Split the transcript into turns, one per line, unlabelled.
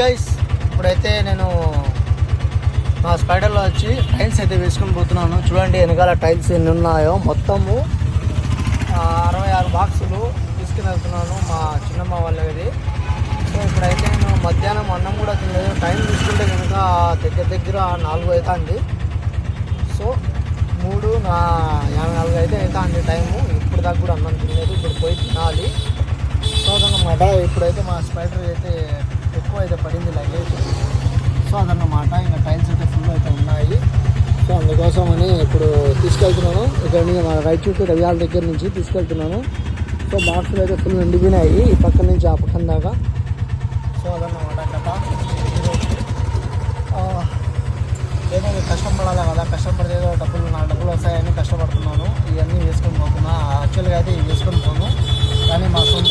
Guys ఇప్పుడైతే నేను మా స్పైడర్లో వచ్చి టైల్స్ అయితే వేసుకొని పోతున్నాను. చూడండి వెనకాల టైల్స్ ఎన్ని ఉన్నాయో. మొత్తము 66 బాక్సులు తీసుకుని వెళ్తున్నాను మా చిన్నమ్మ వాళ్ళది. సో ఇప్పుడైతే నేను మధ్యాహ్నం అన్నం కూడా తినలేదు. టైం తీసుకుంటే కనుక దగ్గర 4 అవుతుంది. సో 3:54 అయితే అవుతుంది టైము. ఇప్పుడు దాకా కూడా అన్నం తినలేదు. ఇప్పుడు పోయి తినాలి. సో అదన్నమాట. ఇప్పుడైతే మా స్పైడర్ అయితే ఎక్కువ అయితే పడింది లగేజ్. సో అదన్నమాట. ఇంకా టైల్స్ అయితే ఫుల్ అయితే ఉన్నాయి. సో అందుకోసమని ఇప్పుడు తీసుకెళ్తున్నాను. ఇక్కడ నుంచి మా రైచూటి రవియాల దగ్గర నుంచి తీసుకెళ్తున్నాను. సో బాక్సులు అయితే ఫుల్ నిండిపోయినాయి ఈ పక్క నుంచి ఆ పక్కన దాకా. సో అదన్నమాట కథ. ఏదో కష్టపడాలి కదా, కష్టపడితే ఏదో డబ్బులు వస్తాయని కష్టపడుతున్నాను. ఇవన్నీ వేసుకొని పోతున్నా. యాక్చువల్గా అయితే ఇవి వేసుకొని పోను, కానీ మా సొంత